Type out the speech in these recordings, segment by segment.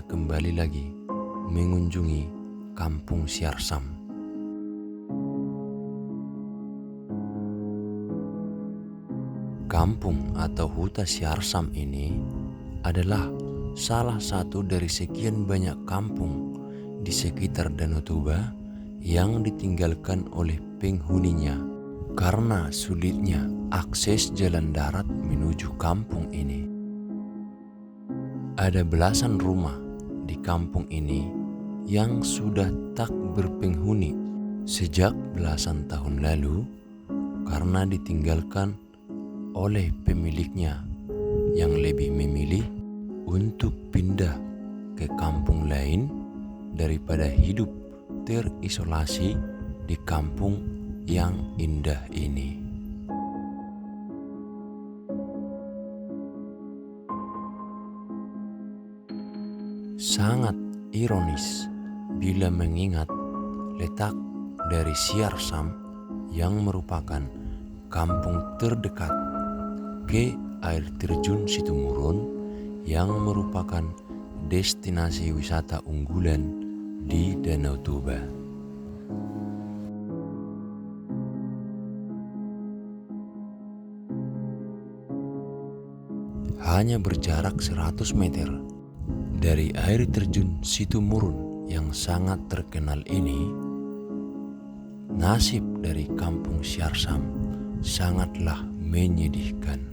kembali lagi mengunjungi Kampung Siarsam. Kampung atau Huta Siarsam ini adalah salah satu dari sekian banyak kampung di sekitar Danau Toba yang ditinggalkan oleh penghuninya karena sulitnya akses jalan darat menuju kampung ini. Ada belasan rumah di kampung ini yang sudah tak berpenghuni sejak belasan tahun lalu karena ditinggalkan oleh pemiliknya yang lebih memilih untuk pindah ke kampung lain daripada hidup terisolasi di kampung yang indah ini. Sangat ironis bila mengingat letak dari Siarsam yang merupakan kampung terdekat ke air terjun Situmurun yang merupakan destinasi wisata unggulan di Danau Toba. Hanya berjarak 100 meter dari air terjun Situmurun yang sangat terkenal ini, nasib dari kampung Siarsam sangatlah menyedihkan.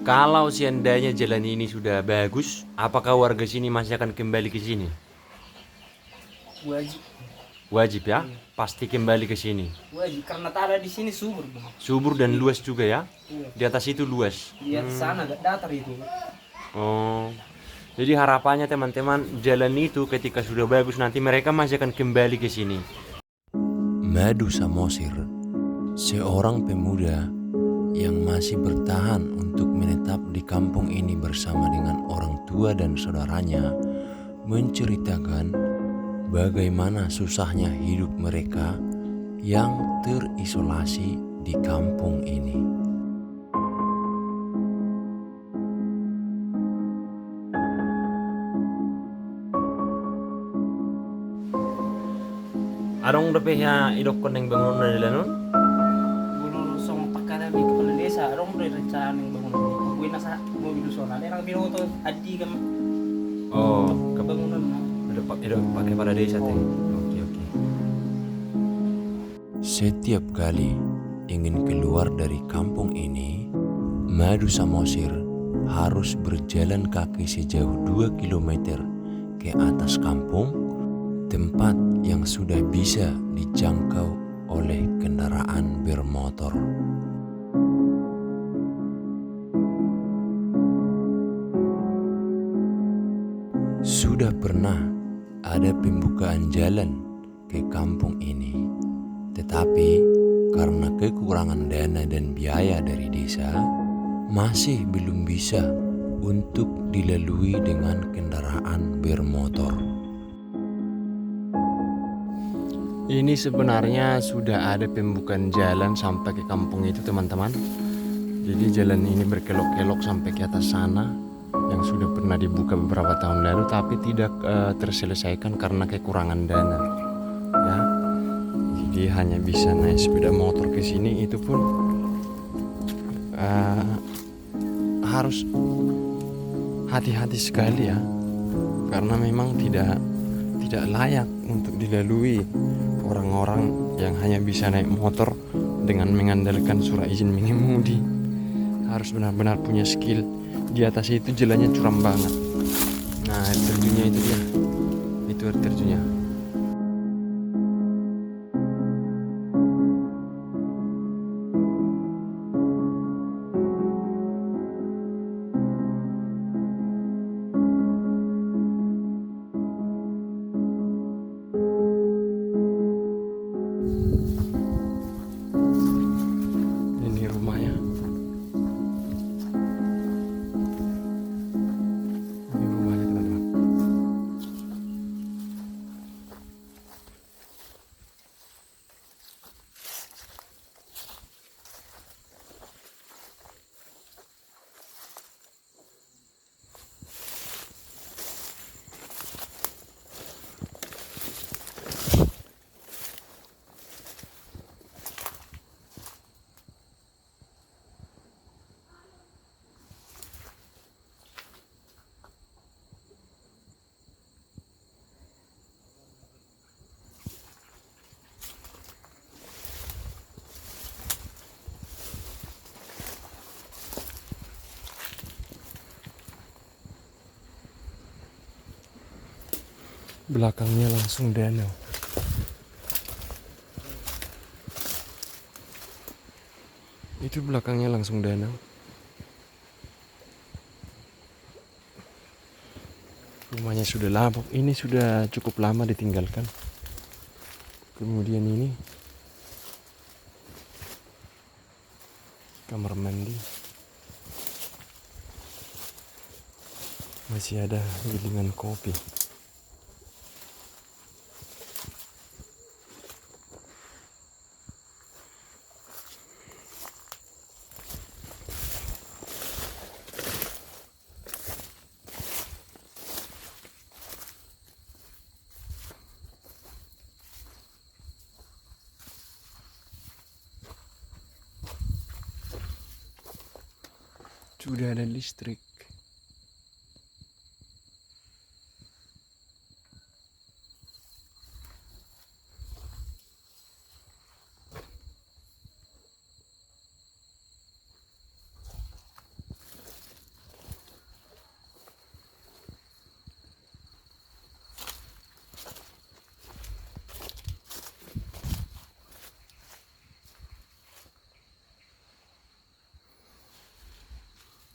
Kalau seandainya jalan ini sudah bagus, apakah warga sini masih akan kembali ke sini? Wajib, Wajib ya, pasti kembali ke sini. wajib karena tanah di sini subur, Bang. Subur dan luas juga ya. Iya. Di atas itu luas. Di atas sana agak datar itu. Oh, jadi harapannya teman-teman jalan itu ketika sudah bagus nanti mereka masih akan kembali ke sini. Madu Samosir, seorang pemuda yang masih bertahan untuk menetap di kampung ini bersama dengan orang tua dan saudaranya, menceritakan bagaimana susahnya hidup mereka yang terisolasi di kampung ini. Adong dapehnya idok koneng bangunan nila nun? Bunuh song pakana di kepala desa, orang udah rencana yang bangunan ini. Gue nasa mobil soalnya, ada yang binoto adi kan Oh, kebangunan. udah pakai pada desa teh. Oke. Setiap kali ingin keluar dari kampung ini, Madu Samosir harus berjalan kaki sejauh 2 km ke atas kampung, tempat yang sudah bisa dijangkau oleh kendaraan bermotor. Sudah pernah ada pembukaan jalan ke kampung ini, tetapi karena kekurangan dana dan biaya dari desa, masih belum bisa untuk dilalui dengan kendaraan bermotor. Ini sebenarnya sudah ada pembukaan jalan sampai ke kampung itu, teman-teman. Jadi jalan ini berkelok-kelok sampai ke atas sana yang sudah pernah dibuka beberapa tahun lalu tapi tidak terselesaikan karena kekurangan dana. Ya. Jadi hanya bisa naik sepeda motor ke sini, itu pun harus hati-hati sekali ya. Karena memang tidak layak untuk dilalui orang-orang yang hanya bisa naik motor dengan mengandalkan surat izin mengemudi. Harus benar-benar punya skill. Di atas itu jalannya curam banget. Nah, air terjunnya itu dia. Itu air terjunnya. Belakangnya langsung danau. Itu belakangnya langsung danau. Rumahnya sudah lama, ini sudah cukup lama ditinggalkan. Kemudian ini kamar mandi. Masih ada gilingan kopi. Sudah ada listrik.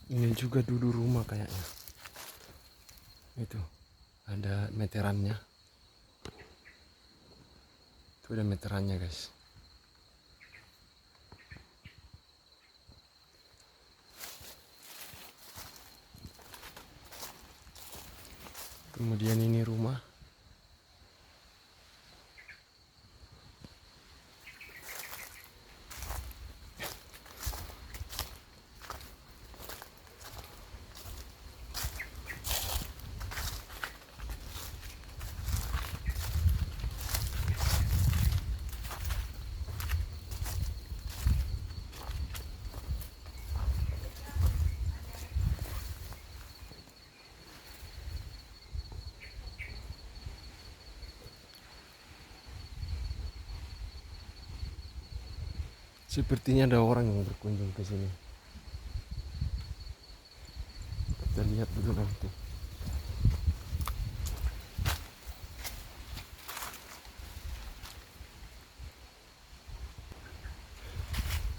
Ini juga dulu rumah kayaknya. Itu ada meterannya. Itu ada meterannya, guys. Kemudian ini rumah. Sepertinya ada orang yang berkunjung ke sini. Kita lihat dulu nanti.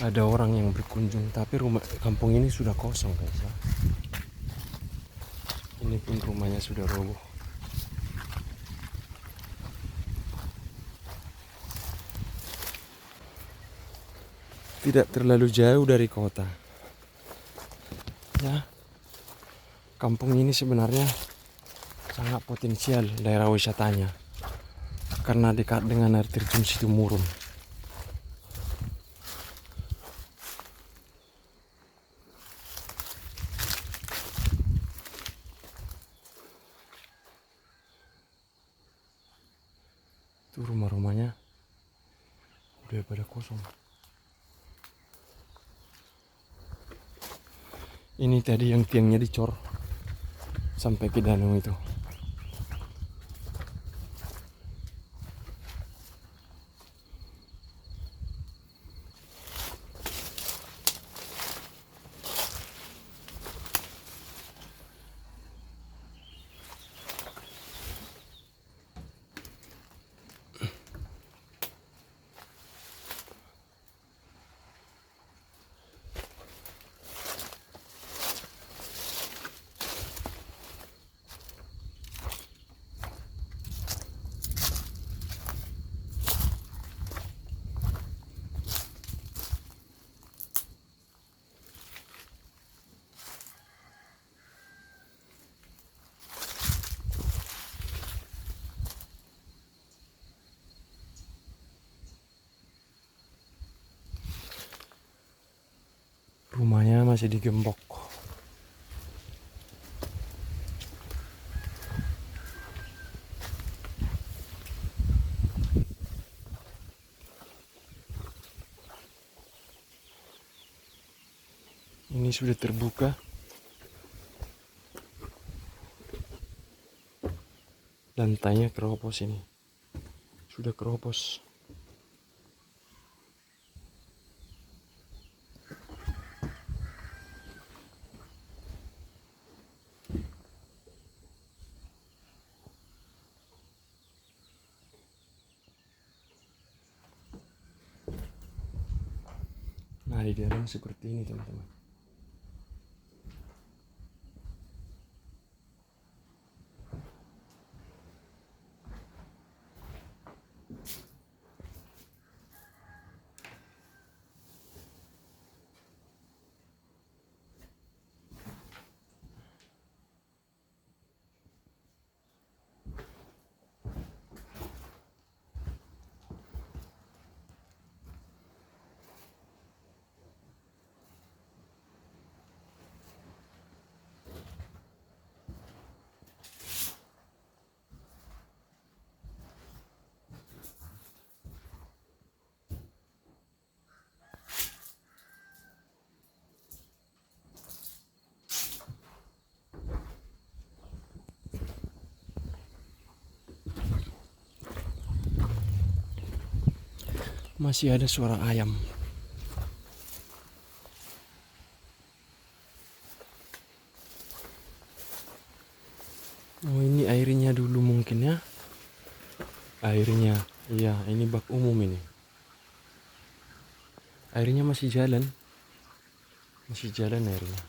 Ada orang yang berkunjung, tapi rumah kampung ini sudah kosong, guys. Ya. Ini pun rumahnya sudah roboh. Tidak terlalu jauh dari kota. Ya, kampung ini sebenarnya sangat potensial daerah wisatanya karena dekat dengan air terjun Situmurun. Itu rumah-rumahnya udah pada kosong. Ini tadi yang tiangnya dicor sampai ke danau itu. Rumahnya masih digembok. Ini sudah terbuka. Lantainya keropos ini. Sudah keropos. Nah, di dalam seperti ini teman-teman. Masih ada suara ayam. Oh, ini airnya dulu mungkin ya. Airnya, iya, ini bak umum ini. Airnya masih jalan. Masih jalan airnya.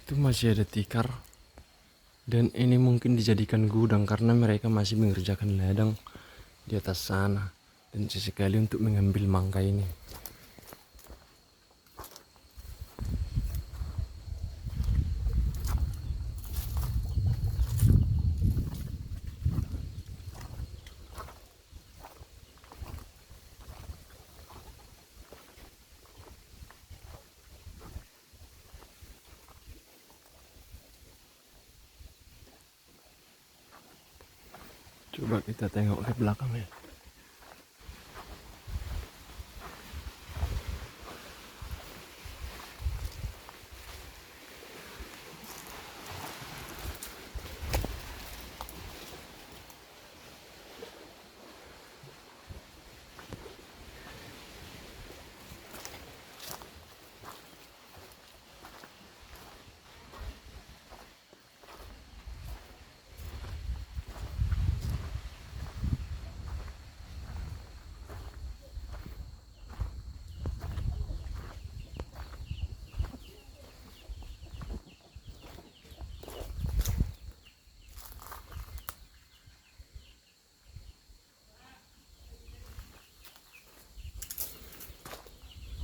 Itu masih ada tikar. Dan ini mungkin dijadikan gudang karena mereka masih mengerjakan ladang di atas sana. Dan sesekali untuk mengambil mangga ini. Coba kita tengok ke belakangnya.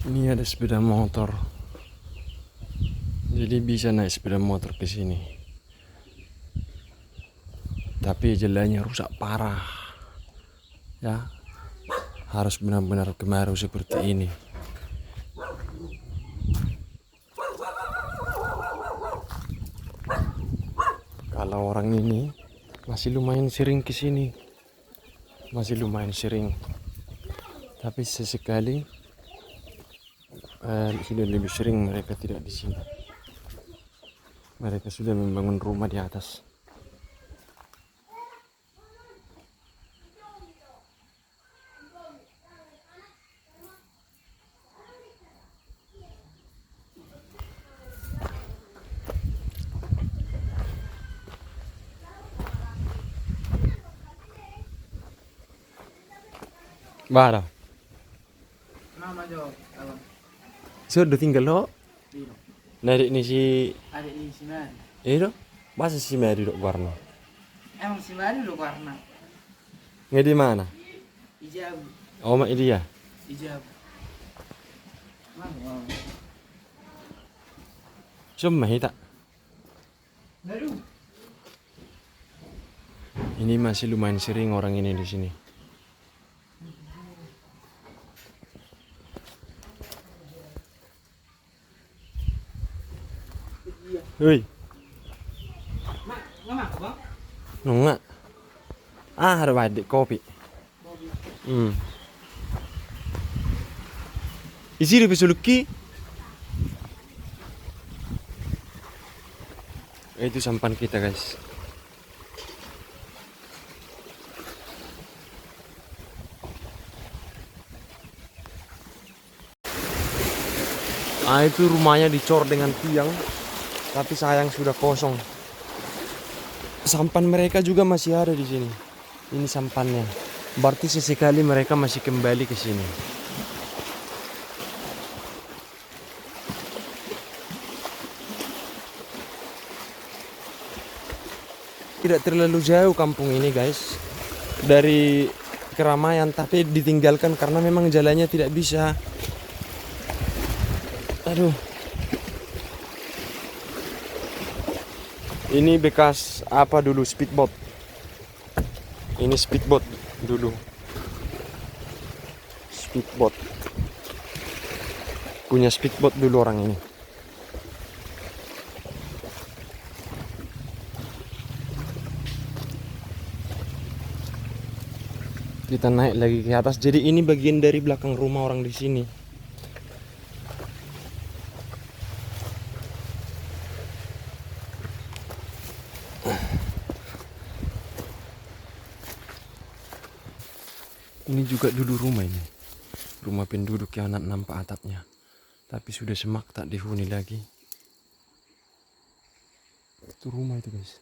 Ini ada sepeda motor. Jadi bisa naik sepeda motor ke sini. Tapi jalannya rusak parah. Ya. Harus benar-benar kemarau seperti ini. Kalau orang ini masih lumayan sering ke sini. Masih lumayan sering. Tapi sesekali sudah lebih sering mereka tidak di sini. Mereka sudah membangun rumah di atas. Bara. Nama Jo, abang. Sudah tinggal lo. Dino. Narik ni si Adik ni si Mari. do. Masa si Mary dok warna. Emang si Mari lo warna Nggak di mana? hijab, Oh, mak dia. hijab. Mana? Cuma hita. Baru. Ini masih lumayan sering orang ini di sini. Hei, Mak, nggak bang? nunggak. Ah, ada wadik kopi. Kopi. Hmm. Isi di pesuluki. Itu sampan kita guys. Ah itu rumahnya dicor dengan tiang, tapi sayang sudah kosong. Sampan mereka juga masih ada di sini. Ini sampannya. Berarti sesekali mereka masih kembali ke sini. Tidak terlalu jauh kampung ini guys dari keramaian, tapi ditinggalkan karena memang jalannya tidak bisa. Aduh. Ini bekas apa dulu, speedboat. Ini speedboat dulu. Speedboat. Punya speedboat dulu orang ini. Kita naik lagi ke atas. Jadi ini bagian dari belakang rumah orang di sini. Ini juga dulu rumah ini. Rumah penduduk yang nampak atapnya. Tapi sudah semak, tak dihuni lagi. Itu rumah itu guys.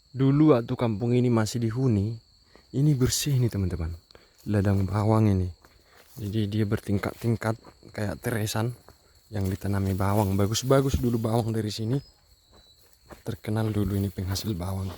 Dulu waktu kampung ini masih dihuni, ini bersih nih teman-teman. Ladang bawang ini. Jadi dia bertingkat-tingkat kayak teresan yang ditanami bawang. Bagus-bagus dulu bawang dari sini. Terkenal dulu ini penghasil bawang.